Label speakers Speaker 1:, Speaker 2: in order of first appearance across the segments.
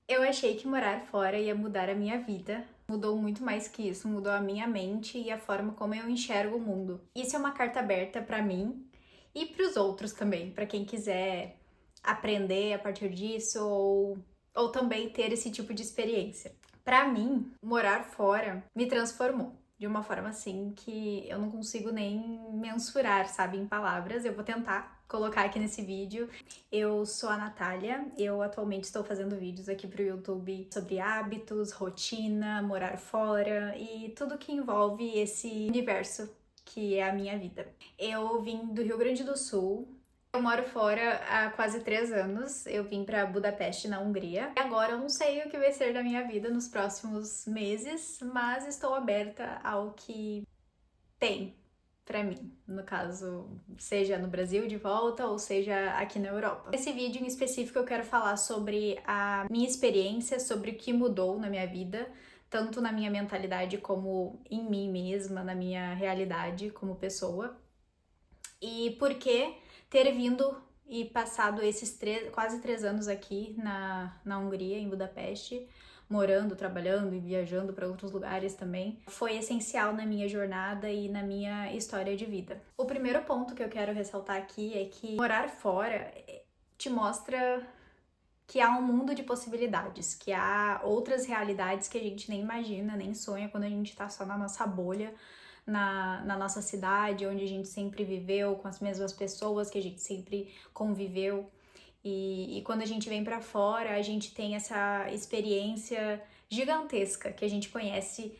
Speaker 1: Eu achei que morar fora ia mudar a minha vida. Mudou muito mais que isso, mudou a minha mente e a forma como eu enxergo o mundo. Isso é uma carta aberta pra mim e pros outros também, pra quem quiser aprender a partir disso ou também ter esse tipo de experiência. Pra mim, morar fora me transformou de uma forma assim que eu não consigo nem mensurar, sabe, em palavras. Eu vou tentar colocar aqui nesse vídeo. Eu sou a Natália, eu atualmente estou fazendo vídeos aqui pro YouTube sobre hábitos, rotina, morar fora e tudo que envolve esse universo que é a minha vida. Eu vim do Rio Grande do Sul. Eu moro fora há quase 3 anos. Eu vim para Budapeste, na Hungria. E agora eu não sei o que vai ser da minha vida nos próximos meses, mas estou aberta ao que tem pra mim, no caso, seja no Brasil de volta ou seja aqui na Europa. Nesse vídeo em específico eu quero falar sobre a minha experiência, sobre o que mudou na minha vida, tanto na minha mentalidade como em mim mesma, na minha realidade como pessoa, e por que ter vindo e passado esses quase 3 anos aqui na Hungria, em Budapeste, morando, trabalhando e viajando para outros lugares também, foi essencial na minha jornada e na minha história de vida. O primeiro ponto que eu quero ressaltar aqui é que morar fora te mostra que há um mundo de possibilidades, que há outras realidades que a gente nem imagina, nem sonha quando a gente tá só na nossa bolha, na nossa cidade, onde a gente sempre viveu, com as mesmas pessoas que a gente sempre conviveu. E quando a gente vem para fora, a gente tem essa experiência gigantesca que a gente conhece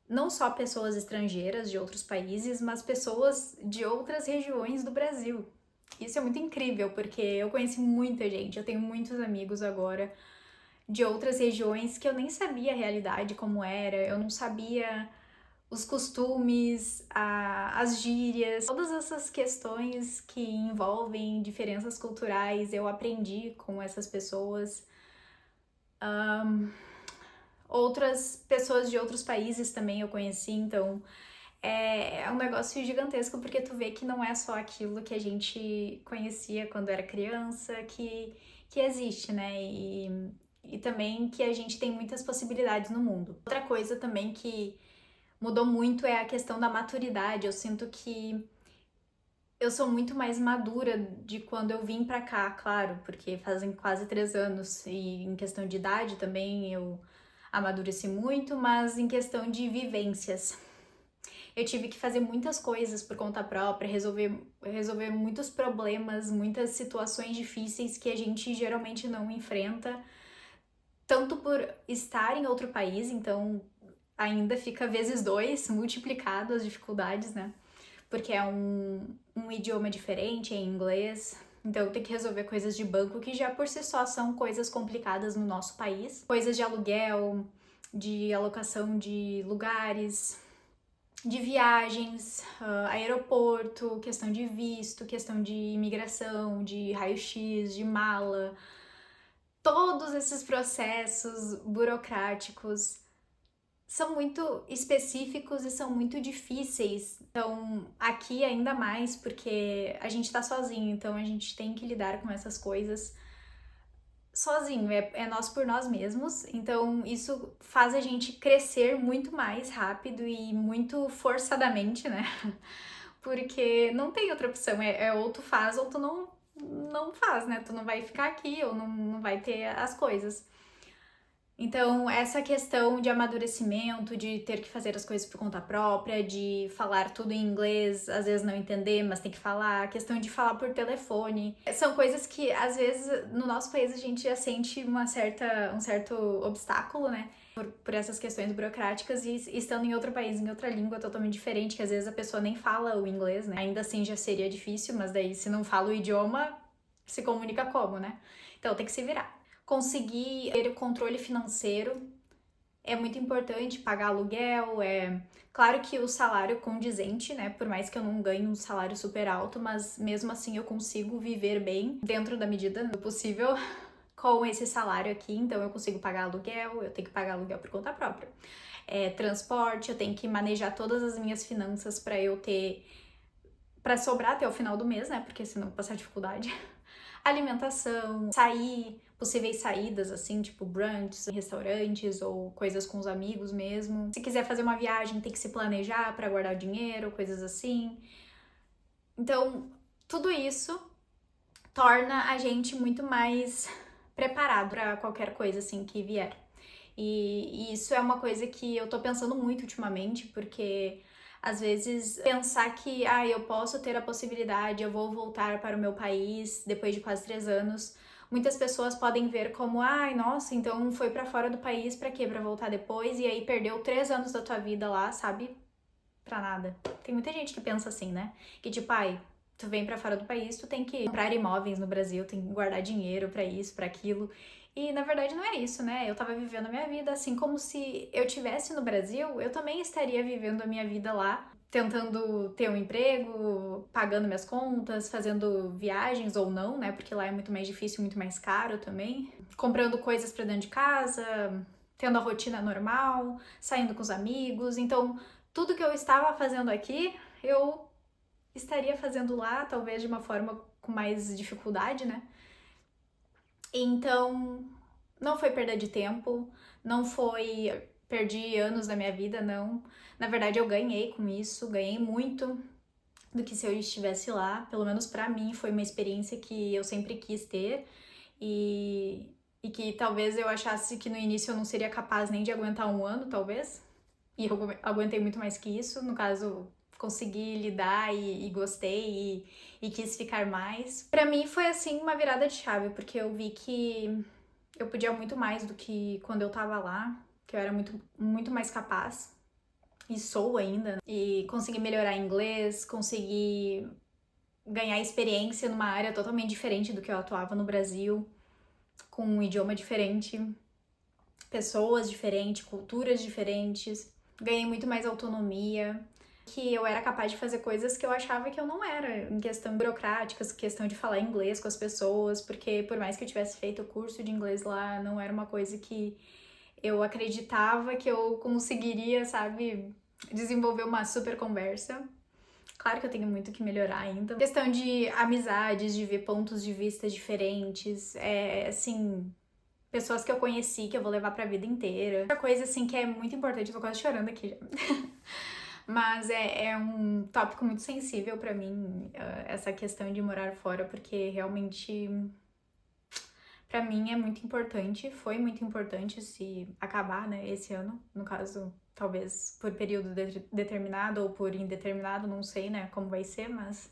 Speaker 1: não só pessoas estrangeiras de outros países, mas pessoas de outras regiões do Brasil. Isso é muito incrível, porque eu conheci muita gente, eu tenho muitos amigos agora de outras regiões que eu nem sabia a realidade como era, eu não sabia os costumes, as gírias, todas essas questões que envolvem diferenças culturais, eu aprendi com essas pessoas. Outras pessoas de outros países também eu conheci, então é um negócio gigantesco, porque tu vê que não é só aquilo que a gente conhecia quando era criança, que existe, né? E também que a gente tem muitas possibilidades no mundo. Outra coisa também que mudou muito é a questão da maturidade. Eu sinto que eu sou muito mais madura de quando eu vim pra cá, claro, porque fazem quase 3 anos e em questão de idade também eu amadureci muito, mas em questão de vivências. Eu tive que fazer muitas coisas por conta própria, resolver muitos problemas, muitas situações difíceis que a gente geralmente não enfrenta, tanto por estar em outro país, então ainda fica vezes 2, multiplicado as dificuldades, né? Porque é um idioma diferente, é em inglês. Então tem que resolver coisas de banco que já por si só são coisas complicadas no nosso país. Coisas de aluguel, de alocação de lugares, de viagens, aeroporto, questão de visto, questão de imigração, de raio-x, de mala. Todos esses processos burocráticos são muito específicos e são muito difíceis. Então, aqui ainda mais, porque a gente tá sozinho, então a gente tem que lidar com essas coisas sozinho, é nós por nós mesmos. Então, isso faz a gente crescer muito mais rápido e muito forçadamente, né? Porque não tem outra opção, ou tu faz ou tu não faz, né? Tu não vai ficar aqui ou não vai ter as coisas. Então, essa questão de amadurecimento, de ter que fazer as coisas por conta própria, de falar tudo em inglês, às vezes não entender, mas tem que falar, a questão de falar por telefone, são coisas que, às vezes, no nosso país a gente já sente um certo obstáculo, né? Por essas questões burocráticas e estando em outro país, em outra língua totalmente diferente, que às vezes a pessoa nem fala o inglês, né? Ainda assim já seria difícil, mas daí se não fala o idioma, se comunica como, né? Então tem que se virar. Conseguir ter o controle financeiro é muito importante, pagar aluguel, claro que o salário condizente, né? Por mais que eu não ganhe um salário super alto, mas mesmo assim eu consigo viver bem dentro da medida do possível com esse salário aqui, então eu consigo pagar aluguel, eu tenho que pagar aluguel por conta própria. Transporte, eu tenho que manejar todas as minhas finanças para sobrar até o final do mês, né? Porque senão passar dificuldade. Alimentação, sair, possíveis saídas, assim, tipo brunches, restaurantes ou coisas com os amigos mesmo. Se quiser fazer uma viagem, tem que se planejar para guardar o dinheiro, coisas assim. Então, tudo isso torna a gente muito mais preparado para qualquer coisa assim que vier. E isso é uma coisa que eu tô pensando muito ultimamente, porque às vezes pensar que eu posso ter a possibilidade, eu vou voltar para o meu país depois de quase 3 anos. Muitas pessoas podem ver como, nossa, então foi para fora do país pra quê? Pra voltar depois e aí perdeu 3 anos da tua vida lá, sabe? Pra nada. Tem muita gente que pensa assim, né? Que tipo, tu vem pra fora do país, tu tem que comprar imóveis no Brasil, tem que guardar dinheiro pra isso, pra aquilo. E na verdade não é isso, né? Eu tava vivendo a minha vida assim como se eu tivesse no Brasil, eu também estaria vivendo a minha vida lá, tentando ter um emprego, pagando minhas contas, fazendo viagens ou não, né? Porque lá é muito mais difícil, muito mais caro também. Comprando coisas pra dentro de casa, tendo a rotina normal, saindo com os amigos. Então, tudo que eu estava fazendo aqui, eu estaria fazendo lá, talvez de uma forma com mais dificuldade, né? Então, não foi perda de tempo, não foi perdi anos da minha vida, não. Na verdade, eu ganhei com isso, ganhei muito do que se eu estivesse lá. Pelo menos pra mim, foi uma experiência que eu sempre quis ter e que talvez eu achasse que no início eu não seria capaz nem de aguentar um ano, talvez. E eu aguentei muito mais que isso. No caso, consegui lidar e gostei e quis ficar mais. Pra mim foi assim uma virada de chave, porque eu vi que eu podia muito mais do que quando eu tava lá, que eu era muito mais capaz. E sou ainda. E consegui melhorar inglês, consegui ganhar experiência numa área totalmente diferente do que eu atuava no Brasil, com um idioma diferente, pessoas diferentes, culturas diferentes. Ganhei muito mais autonomia, que eu era capaz de fazer coisas que eu achava que eu não era, em questão burocráticas, questão de falar inglês com as pessoas, porque por mais que eu tivesse feito o curso de inglês lá, não era uma coisa que eu acreditava que eu conseguiria, sabe, desenvolver uma super conversa. Claro que eu tenho muito que melhorar ainda. Questão de amizades, de ver pontos de vista diferentes, assim, pessoas que eu conheci, que eu vou levar pra vida inteira. Outra coisa, assim, que é muito importante, eu tô quase chorando aqui já. Mas é um tópico muito sensível pra mim, essa questão de morar fora, porque realmente, pra mim, é muito importante, foi muito importante se acabar, né, esse ano, no caso, talvez por período determinado ou por indeterminado, não sei, né, como vai ser, mas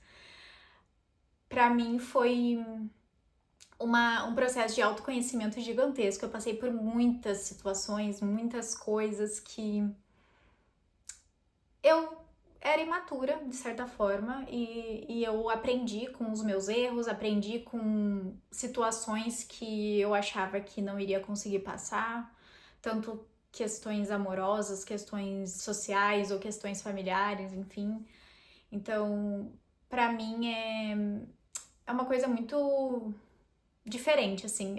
Speaker 1: pra mim foi um processo de autoconhecimento gigantesco. Eu passei por muitas situações, muitas coisas que eu era imatura, de certa forma, e eu aprendi com os meus erros, aprendi com situações que eu achava que não iria conseguir passar, tanto questões amorosas, questões sociais ou questões familiares, enfim. Então, pra mim é uma coisa muito diferente, assim,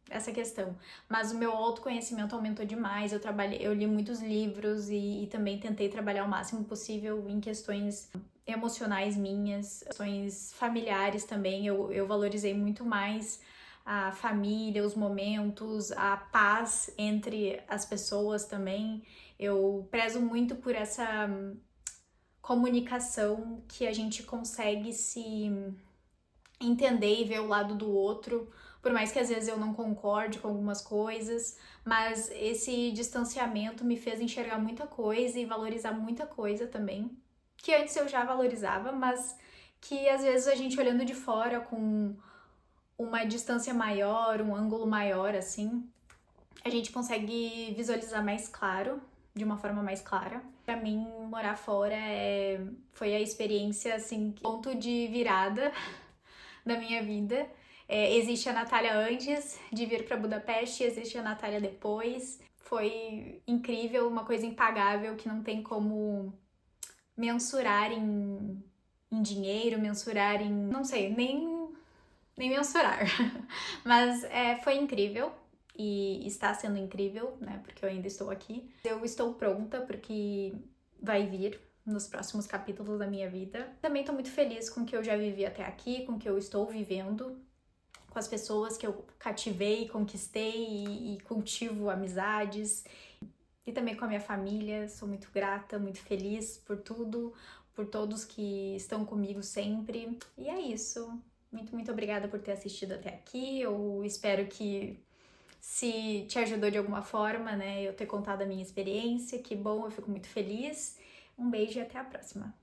Speaker 1: essa questão. Mas o meu autoconhecimento aumentou demais. Eu li muitos livros e também tentei trabalhar o máximo possível em questões emocionais minhas, questões familiares também. Eu valorizei muito mais a família, os momentos, a paz entre as pessoas também. Eu prezo muito por essa comunicação que a gente consegue se entender e ver o lado do outro, por mais que às vezes eu não concorde com algumas coisas, mas esse distanciamento me fez enxergar muita coisa e valorizar muita coisa também, que antes eu já valorizava, mas que às vezes a gente olhando de fora com uma distância maior, um ângulo maior assim, a gente consegue visualizar mais claro, de uma forma mais clara. Pra mim, morar fora foi a experiência, assim, ponto de virada da minha vida. Existe a Natália antes de vir para Budapeste, existe a Natália depois. Foi incrível, uma coisa impagável que não tem como mensurar em dinheiro, mensurar em... não sei, nem mensurar. Mas foi incrível e está sendo incrível, né? Porque eu ainda estou aqui. Eu estou pronta porque vai vir nos próximos capítulos da minha vida. Também tô muito feliz com o que eu já vivi até aqui, com o que eu estou vivendo, com as pessoas que eu cativei, conquistei e cultivo amizades. E também com a minha família, sou muito grata, muito feliz por tudo, por todos que estão comigo sempre. E é isso. Muito, muito obrigada por ter assistido até aqui. Eu espero que se te ajudou de alguma forma, né, eu ter contado a minha experiência. Que bom, eu fico muito feliz. Um beijo e até a próxima.